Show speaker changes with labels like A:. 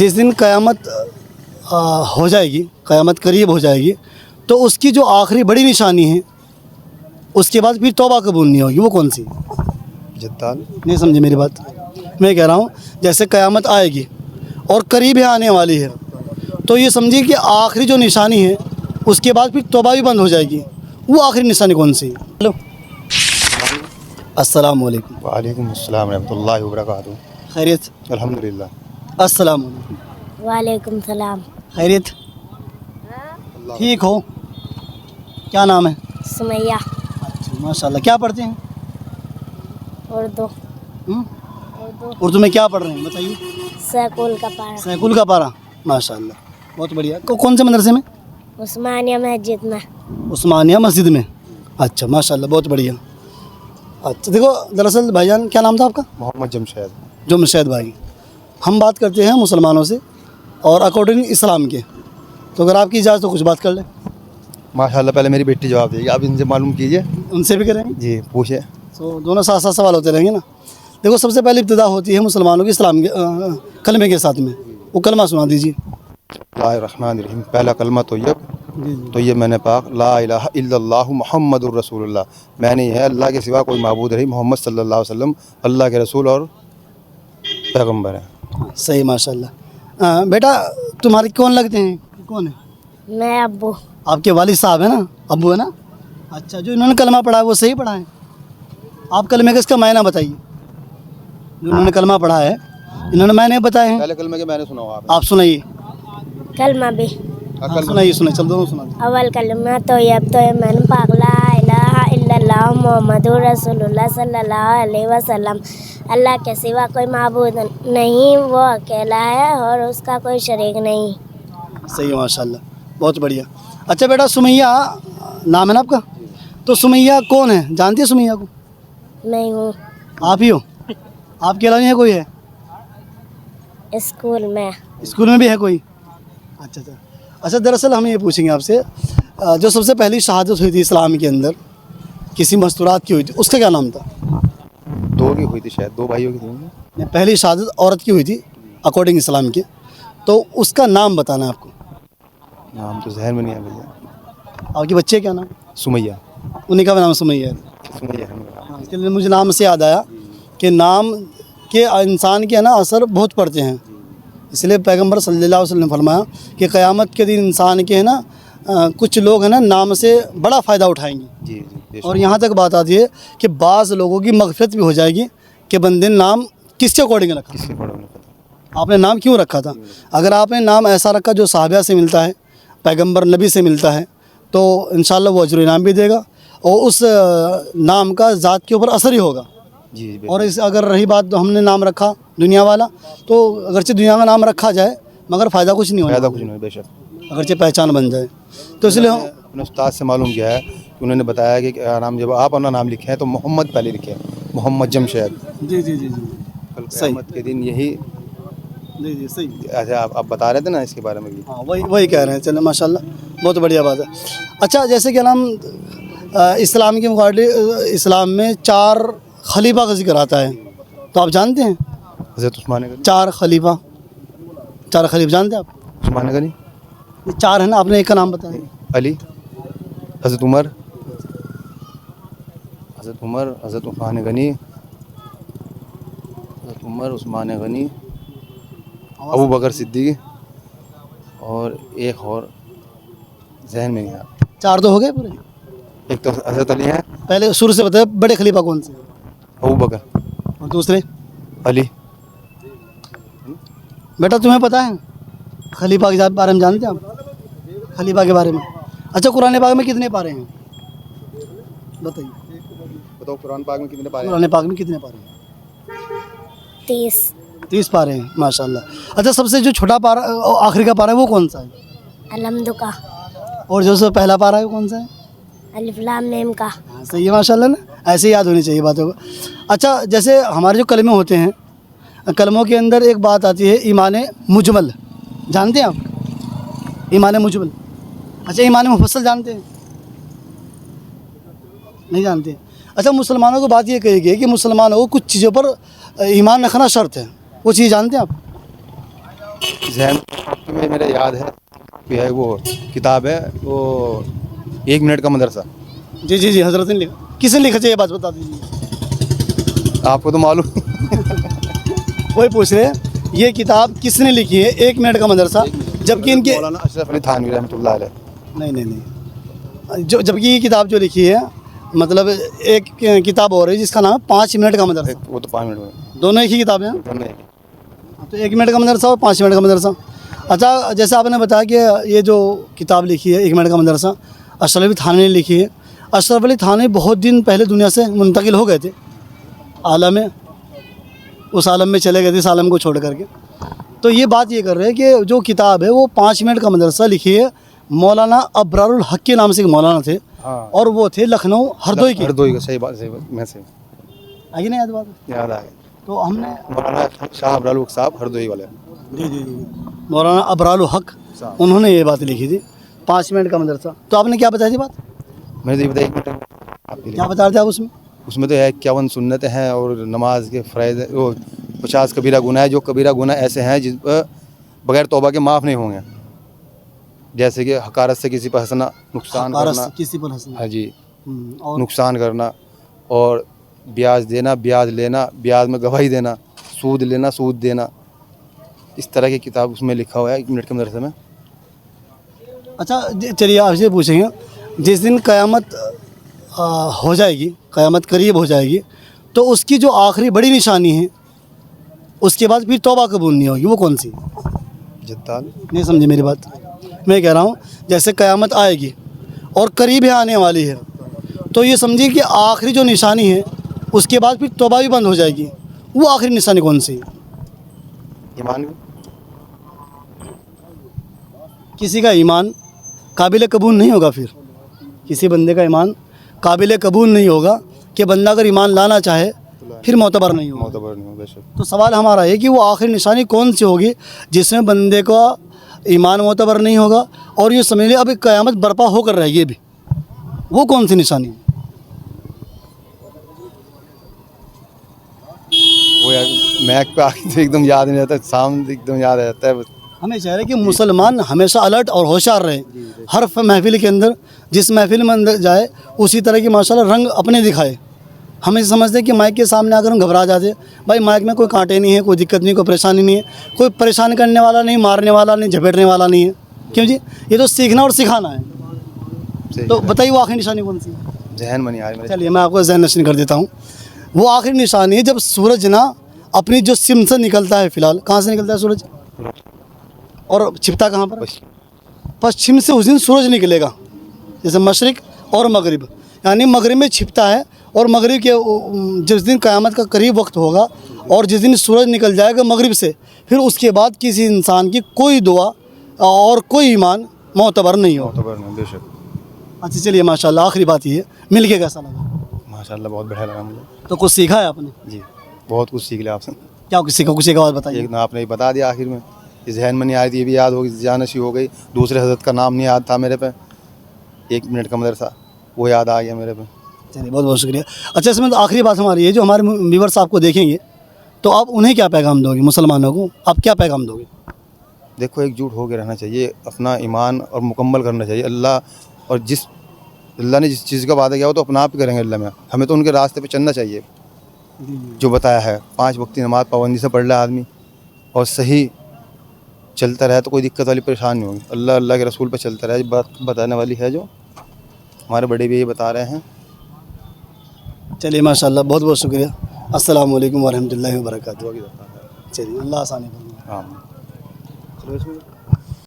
A: جس دن قیامت ہو جائے گی، قیامت قریب ہو جائے گی، تو اس کی جو آخری بڑی نشانی ہے اس کے بعد پھر توبہ قبول نہیں ہوگی، وہ کون سی؟
B: جدال
A: نہیں سمجھے میری بات؟ میں کہہ رہا ہوں جیسے قیامت آئے گی اور قریب ہے آنے والی ہے، تو یہ سمجھیے کہ آخری جو نشانی ہے اس کے بعد پھر توبہ بھی بند ہو جائے گی، وہ آخری نشانی کون سی؟ ہلو، السلام علیکم۔
B: وعلیکم السلام ورحمۃ اللہ وبرکاتہ۔
A: خیریت؟
B: الحمدللہ۔
A: السلام علیکم۔
C: وعلیکم السلام۔
A: خیریت؟ ٹھیک ہو؟ کیا نام ہے؟
C: سمیہ۔
A: اچھا ماشاء اللہ، کیا پڑھتے ہیں؟
C: اردو۔
A: اردو میں کیا پڑھ رہے ہیں بتائیے؟
C: سیکول کا پارہ۔
A: سیکول کا پارہ، ماشاء اللہ بہت بڑھیا۔ کون سے مدرسے میں؟
C: عثمانیہ مسجد میں۔
A: عثمانیہ مسجد میں، اچھا ماشاء اللہ بہت بڑھیا۔ اچھا دیکھو، دراصل بھائی جان کیا نام تھا آپ کا؟
B: محمد جمشید۔
A: جمشید بھائی، ہم بات کرتے ہیں مسلمانوں سے اور اکارڈنگ اسلام کے، تو اگر آپ کی اجازت تو کچھ بات کر لیں۔
B: ماشاءاللہ، پہلے میری بیٹی جواب دے گی، آپ ان سے معلوم کیجئے۔
A: ان سے بھی کریں گے
B: جی پوچھے۔
A: تو دونوں ساتھ ساتھ سوال ہوتے رہیں گے نا۔ دیکھو، سب سے پہلے ابتدا ہوتی ہے مسلمانوں کی اسلام کے کلمے کے ساتھ میں، وہ کلمہ سنا دیجیے۔
B: اللہ الرحمن الرحیم۔ پہلا کلمہ
A: جی
B: تو یہ میں نے پاک لا الہ الا اللہ محمد الرسول اللہ، میں نے یہ ہے اللہ کے سوا کوئی معبود نہیں، محمد صلی اللہ علیہ وسلم اللہ کے رسول اور پیغمبر ہیں۔
A: صحیح ماشاء اللہ۔ بیٹا تمہارے کون لگتے ہیں؟ کون ہے؟
C: میں ابو۔
A: آپ کے والد صاحب ہیں نا، ابو ہے نا؟ اچھا، جو انہوں نے کلمہ پڑھا ہے وہ صحیح پڑھا ہے؟ آپ کلمے کا اس کا معنی بتائیے۔ جو انہوں نے کلمہ پڑھا ہے، انہوں نے معنی بتائے ہیں،
B: پہلے کلمہ کے میں نے سنا ہوا
A: آپ سنائیے۔
C: کلمہ بھی۔
A: سنائیے سنائیے، چل دونوں سنا دیں۔
C: اول کلمہ طیب من پاک لا الہ الا اللہ محمد رسول اللہ صلی اللہ علیہ وسلم، اللہ کے سوا کوئی معبود نہیں، وہ اکیلا ہے اور اس کا کوئی شریک نہیں۔
A: صحیح ماشاء اللہ بہت بڑھیا۔ اچھا بیٹا، سمیہ نام ہے نا آپ کا؟ تو سمیہ کون ہے؟ جانتی ہے سمیہ کو؟
C: میں ہوں
A: آپ ہی ہو؟ آپ کے علاوہ نہیں ہے کوئی؟ ہے
C: اسکول میں۔
A: اسکول میں بھی ہے کوئی؟ اچھا اچھا اچھا، دراصل ہم یہ پوچھیں گے آپ سے، جو سب سے پہلی شہادت ہوئی تھی اسلام کے اندر کسی مستورات کی ہوئی تھی، اس کا کیا نام تھا؟
B: دو کی ہوئی تھی شاید، دو بھائیوں کی تھی۔
A: پہلی شہادت عورت کی ہوئی تھی اکارڈنگ اسلام کے، تو اس کا نام بتانا ہے آپ کو۔
B: نام تو ذہن میں نہیں ہے بھیا۔
A: آپ کے بچے کا نام؟
B: سمیہ۔
A: انہیں کا بھی نام سمیہ ہے۔
B: سمیہ ہے میرا نام۔
A: اس کے لیے مجھے نام سے یاد آیا کہ نام کے انسان کے نا اثر بہت پڑتے ہیں، اس لیے پیغمبر صلی اللہ علیہ وسلم نے فرمایا کہ قیامت کے دن انسان کے نا کچھ لوگ ہیں نا نام سے بڑا فائدہ اٹھائیں گے،
B: جی جی بے شک۔
A: اور یہاں تک بات آتی ہے کہ بعض لوگوں کی مغفرت بھی ہو جائے گی کہ بندے نے نام کس کے اکارڈنگ رکھا،
B: کس سے پڑھا انہیں پتہ۔
A: آپ نے نام کیوں رکھا تھا۔ اگر آپ نے نام ایسا رکھا جو صحابہ سے ملتا ہے، پیغمبر نبی سے ملتا ہے، تو انشاءاللہ وہ اجر و انعام بھی دے گا، اور اس نام کا ذات کے اوپر اثر ہی ہوگا۔
B: جی بے
A: اور اگر رہی بات ہم نے نام رکھا دنیا والا، تو اگرچہ دنیا کا نام رکھا جائے مگر فائدہ کچھ نہیں
B: شک، فائدہ
A: ہوگا،
B: کچھ نہیں بے شک۔
A: اگرچہ پہچان بن جائے۔ تو اس لیے
B: اپنے استاد سے معلوم کیا ہے کہ انہوں نے بتایا کہ کیا نام، جب آپ اپنا نام لکھیں ہیں تو محمد پہلے لکھیں، محمد جمشید۔
A: جی جی جی جی
B: کل قیامت کے دن یہی
A: جی جی صحیح،
B: ایسے آپ بتا رہے تھے نا اس کے بارے میں بھی۔
A: ہاں وہی کہہ رہے ہیں۔ چلیں ماشاء اللہ بہت بڑھیا بات ہے۔ اچھا، جیسے کہ نام اسلام کے مقابلے اسلام میں 4 خلیفہ کا ذکر آتا ہے، تو آپ جانتے ہیں
B: حضرت عثمان غنی۔
A: 4 خلیفہ جانتے ہیں آپ؟
B: عثمان غنی،
A: یہ 4 ہیں نا، آپ نے ایک کا نام بتایا۔
B: علی، حضرت عمر، حضرت عثمان غنی، حضرت عمر، عثمان غنی، ابو بکر صدیق، اور ایک اور ذہن میں نہیں آ رہا۔
A: 4 تو ہو گئے پورے۔
B: ایک تو حضرت علی ہیں،
A: پہلے شروع سے بتایا بڑے خلیفہ کون سے،
B: ابو بکر،
A: اور دوسرے؟
B: علی۔
A: بیٹا تمہیں پتہ ہے خلیفہ کے بارے میں جانتے ہیں آپ؟ خلیفہ کے بارے میں؟ اچھا، قرآن پاک میں کتنے پارے ہیں بتائیے؟
B: بتاؤ قرآن پاک میں کتنے پارے ہیں؟
A: قرآن پاک میں کتنے پارے ہیں؟
C: 30
A: پارے ہیں، ماشاء اللہ۔ اچھا، سب سے جو چھوٹا پارا آخری کا پارا ہے وہ کون سا ہے؟
C: الحمد کا۔
A: اور جو سب پہلا پارا ہے وہ کون سا ہے؟
C: الف لام میم کا۔
A: ہاں صحیح ہے ماشاء اللہ نا، ایسے ہی یاد ہونی چاہیے باتوں کو۔ اچھا، جیسے ہمارے جو کلمے ہوتے ہیں، کلموں کے اندر ایک بات آتی ہے ایمان مجمل، جانتے ہیں آپ ایمان مجمل؟ اچھا، ایمان مفصل جانتے ہیں؟ نہیں جانتے؟ اچھا، مسلمانوں کو بات یہ کہی گئی کہ مسلمانوں کو کچھ چیزوں پر ایمان رکھنا شرط ہے، وہ چیز جانتے ہیں آپ؟
B: ذہن میں میرے یاد ہے کہ ہے وہ کتاب ہے وہ 1 منٹ کا مدرسہ.
A: جی جی جی حضرت نے لکھا. کس نے لکھا چاہیے بات بتا دیجیے.
B: آپ کو تو معلوم.
A: وہی پوچھ رہے ہیں یہ کتاب کس نے لکھی ہے 1 منٹ کا مدرسہ, جبکہ ان کے
B: مولانا اشرف علی تھانوی رحمۃ اللہ علیہ.
A: نہیں جبکہ یہ کتاب جو لکھی ہے مطلب ایک کتاب اور ہے جس کا نام ہے 5 منٹ کا مدرسہ.
B: وہ تو 5 منٹ میں
A: دونوں ایک ہی کتابیں ہیں.
B: دونوں ایک ہی.
A: تو 1 منٹ کا مدرسہ اور 5 منٹ کا مدرسہ. اچھا جیسے آپ نے بتایا کہ یہ جو کتاب لکھی ہے 1 منٹ کا مدرسہ اشرف علی تھانوی نے لکھی ہے. اشرف علی تھانوی بہت دن پہلے دنیا سے منتقل ہو گئے تھے عالم میں, اس عالم میں چلے گئے تھے اس عالم کو چھوڑ کر کے. تو یہ بات یہ کر رہے ہیں کہ جو کتاب ہے وہ 5 منٹ کا مدرسہ لکھی ہے مولانا ابرار الحق کے نام سے ایک مولانا تھے,
B: ہاں
A: اور وہ تھے لکھنؤ ہردوئی کے.
B: ہردوئی کا. صحیح بات میں سے
A: آگے نہیں یاد بات.
B: یاد آ گیا.
A: تو ہم نے
B: مولانا شاہ ابرار الحق صاحب ہردوئی والے.
A: جی جی جی مولانا ابرار الحق انہوں نے یہ بات لکھی تھی 5 منٹ کا مدرسہ. تو آپ نے کیا بتائی تھی بات,
B: میں نے تو یہ بتایا 1 منٹ آپ کے لیے.
A: کیا بتا رہے تھے آپ اس میں؟
B: اس میں تو ہے 51 سنتیں ہیں اور نماز کے فرائض وہ 50 کبیرہ گناہ ہے. جو کبیرہ گناہ ایسے ہیں جس پر بغیر توبہ کے معاف نہیں ہوں گے, جیسے کہ حقارت سے کسی پر ہنسنا, نقصان کرنا,
A: کسی پر ہنسنا,
B: ہاں جی,
A: اور
B: نقصان کرنا, اور بیاج دینا, بیاج لینا, بیاج میں گواہی دینا, سود لینا, سود دینا. اس طرح کی کتاب اس میں لکھا ہوا ہے 1 منٹ کے مدرسے میں.
A: اچھا چلیے آپ سے پوچھیں گے جس دن قیامت ہو جائے گی, قیامت قریب ہو جائے گی, تو اس کی جو آخری بڑی نشانی ہے اس کے بعد پھر توبہ قبول نہیں ہوگی, وہ کون سی؟
B: جدال
A: نہیں سمجھے میری بات. میں کہہ رہا ہوں جیسے قیامت آئے گی اور قریب ہے آنے والی ہے, تو یہ سمجھیے کہ آخری جو نشانی ہے اس کے بعد پھر توبہ بھی بند ہو جائے گی, وہ آخری نشانی کون سی ہے؟
B: ایمان.
A: کسی کا ایمان قابل قبول نہیں ہوگا, پھر کسی بندے کا ایمان قابل قبول نہیں ہوگا کہ بندہ اگر ایمان لانا چاہے پھر معتبر نہیں ہوگا.
B: معتبر نہیں ہو بے شک.
A: تو سوال ہمارا یہ کہ وہ آخری نشانی کون سی ہوگی جس میں بندے کا ایمان معتبر نہیں ہوگا اور یہ سمجھ لیں اب قیامت برپا ہو کر رہے گی بھی, وہ کون سی نشانی ہے؟
B: وہ میک پہ آگے تو ایک دم یاد نہیں رہتا, سامنے ایک دم یاد رہتا ہے بس.
A: ہمیں چاہ رہے کہ مسلمان ہمیشہ الرٹ اور ہوشیار رہے, ہر محفل کے اندر جس محفل میں اندر جائے اسی طرح کی ماشاءاللہ رنگ اپنے دکھائے. ہمیں سمجھتے ہیں کہ مائک کے سامنے آ کر ہم گھبرا جاتے, بھائی مائک میں کوئی کانٹے نہیں ہے, کوئی دقت نہیں, کوئی پریشانی نہیں ہے, کوئی پریشان کرنے والا نہیں, مارنے والا نہیں, جھپیٹنے والا نہیں ہے. کیوں جی, یہ تو سیکھنا اور سکھانا ہے. تو بتائیے وہ آخری نشانی کون سی ہے؟
B: ذہن میں نہیں آیا میرے.
A: چلیے میں آپ کو ذہن نشین کر دیتا ہوں. وہ آخری نشانی ہے جب سورج نا اپنی جو سم سے نکلتا ہے, فی الحال کہاں سے نکلتا ہے سورج اور چھپتا کہاں پر؟ پشچم سے اس دن سورج نکلے گا, جیسے مشرق اور مغرب, یعنی مغرب میں چھپتا ہے اور مغرب کے جس دن قیامت کا قریب وقت ہوگا اور جس دن سورج نکل جائے گا مغرب سے, پھر اس کے بعد کسی انسان کی کوئی دعا اور کوئی ایمان معتبر نہیں ہوگا.
B: معتبر نہیں بے شک.
A: اچھا چلیے ماشاءاللہ آخری بات یہ مل کے کیسا لگا؟
B: ماشاءاللہ بہت بڑھیا لگا مجھے.
A: تو کچھ سیکھا ہے آپ نے؟
B: جی بہت کچھ سیکھ لیا آپ سے.
A: کیا کسی کا کچھ ایک بات بتائیے.
B: ایک آپ نے بتا دیا آخر میں, یہ ذہن میں نہیں آئی تھی, یہ بھی یاد ہوگی, جانشی ہو گئی. دوسرے حضرت کا نام نہیں یاد تھا میرے پہ, 1 منٹ کا مدرسہ وہ یاد آ گیا میرے پہ.
A: چلیے بہت بہت شکریہ. اچھا اس میں آخری بات ہماری ہے, جو ہمارے ویورس آپ کو دیکھیں گے تو آپ انہیں کیا پیغام دو گے, مسلمانوں کو آپ کیا پیغام دو گے؟
B: دیکھو ایک جٹ ہو کے رہنا چاہیے, اپنا ایمان اور مکمل کرنا چاہیے. اللہ اور جس اللہ نے جس چیز کا وعدہ کیا ہو تو اپنا آپ ہی کریں گے اللہ میں. ہمیں تو ان کے راستے پہ چلنا چاہیے جو بتایا ہے. 5 وقتی نماز پابندی سے پڑھ لے آدمی اور صحیح چلتا رہے تو کوئی دقت والی پریشانی نہیں ہوگی. اللہ اللہ کے رسول پہ چلتا رہے, بات بتانے والی ہے جو ہمارے بڑے بھی یہ بتا رہے ہیں.
A: چلیے ماشاءاللہ بہت بہت شکریہ. السلام علیکم ورحمۃ اللہ وبرکاتہ. چلیے اللہ آسانی فرمائے.
B: ہاں